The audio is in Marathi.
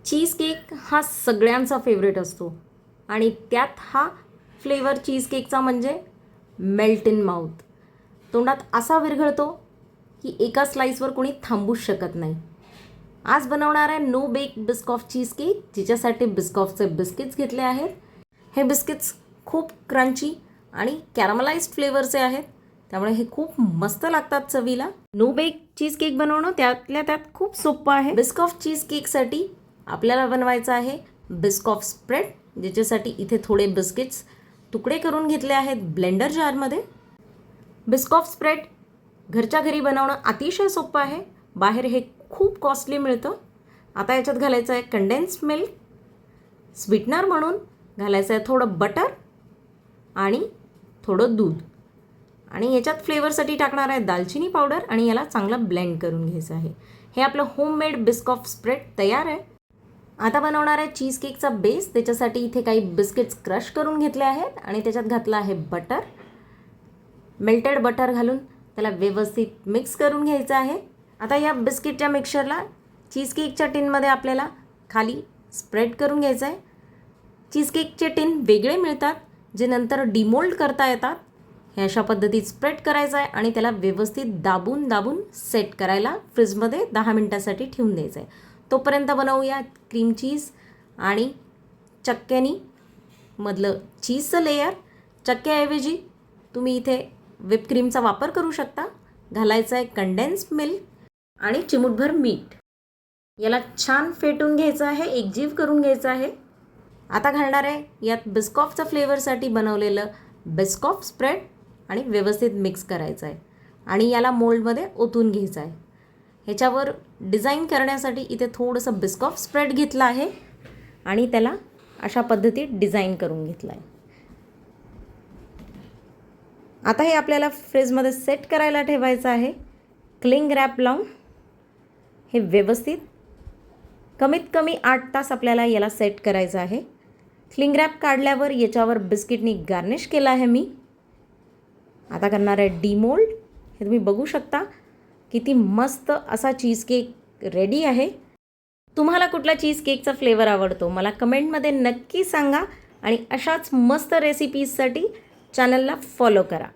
चीज केक हा सगळ्यांचा फेवरेट असतो आणि त्यात हा फ्लेवर चीज केकचा म्हणजे मेल्ट इन माउथ. तोंडात असा विरघळतो की एका स्लाईसवर कोणी थांबूच शकत नाही. आज बनवणार आहे no bake Biscoff cheese cake, जिच्यासाठी बिस्कॉफचे बिस्किट्स घेतले आहेत. हे बिस्किट्स खूप क्रंची आणि कॅरामलाइज्ड फ्लेवरचे आहेत, त्यामुळे हे खूप मस्त लागतात चवीला. नो बेक चीज केक बनवणं त्यातल्या त्यात खूप सोपं आहे. बिस्कॉफ चीज केकसाठी आपल्याला बनवायचं आहे बिस्कॉफ स्प्रेड, ज्याच्यासाठी इथे थोडे बिस्किट्स तुकडे करून घेतले आहेत ब्लेंडर जारमध्ये. बिस्कॉफ स्प्रेड घरच्या घरी बनवणं अतिशय सोपं आहे. बाहेर हे खूप कॉस्टली मिळतं. आता याच्यात घालायचं आहे कंडेन्स मिल्क, स्वीटनर म्हणून घालायचं आहे थोडं बटर आणि थोडं दूध, आणि याच्यात फ्लेवरसाठी टाकणार आहे दालचिनी पावडर, आणि याला चांगलं ब्लेंड करून घ्यायचं आहे. हे आपलं होममेड बिस्कॉफ स्प्रेड तयार आहे. आता बनवणार आहे चीज केकचा बेस. त्याच्यासाठी इथे काही बिस्किट्स क्रश करून घेतले आहेत आणि त्याच्यात घातलं आहे बटर. मेल्टेड बटर घालून त्याला व्यवस्थित मिक्स करून घ्यायचं आहे. आता या बिस्किटच्या मिक्सचरला चीज केकच्या टिनमध्ये आपल्याला खाली स्प्रेड करून घ्यायचं आहे. चीज केकचे टिन वेगळे मिळतात जे नंतर डिमोल्ड करता येतात. हे अशा पद्धतीत स्प्रेड करायचं आहे आणि त्याला व्यवस्थित दाबून दाबून सेट करायला फ्रीजमध्ये 10 मिनटासाठी ठेवून द्यायचं आहे. तोपर्यंत बनवूया क्रीम चीज आणि चक्क्यानी मधलं चीजचं लेयर. चक्क्याऐवजी तुम्ही इथे व्हिपक्रीमचा वापर करू शकता. घालायचं आहे कंडेन्स मिल्क आणि चिमूटभर मीठ. याला छान फेटून घ्यायचं आहे, एकजीव करून घ्यायचं आहे. आता घालणार आहे यात बिस्कॉफच्या फ्लेवरसाठी बनवलेलं बिस्कॉफ स्प्रेड आणि व्यवस्थित मिक्स करायचं आहे आणि याला मोल्डमध्ये ओतून घ्यायचं आहे. ह्याच्यावर डिझाईन करण्यासाठी इथे थोडंसं बिस्कॉफ स्प्रेड घेतलं आहे आणि त्याला अशा पद्धतीत डिझाईन करून घेतलं आहे. आता हे आपल्याला फ्रीजमध्ये सेट करायला ठेवायचं आहे. क्लिंग रॅप लावून हे व्यवस्थित कमीत कमी 8 तास आपल्याला याला सेट करायचं आहे. क्लिंग रॅप काढल्यावर याच्यावर बिस्किटनी गार्निश केलं आहे मी. आता करणार आहे डीमोल्ड. हे तुम्ही बघू शकता किती मस्त असा चीज केक रेडी आहे. तुम्हाला कुठला चीज केकचा फ्लेवर आवडतो मला कमेंटमध्ये नक्की सांगा आणि अशाच मस्त रेसिपीजसाठी चॅनलला फॉलो करा.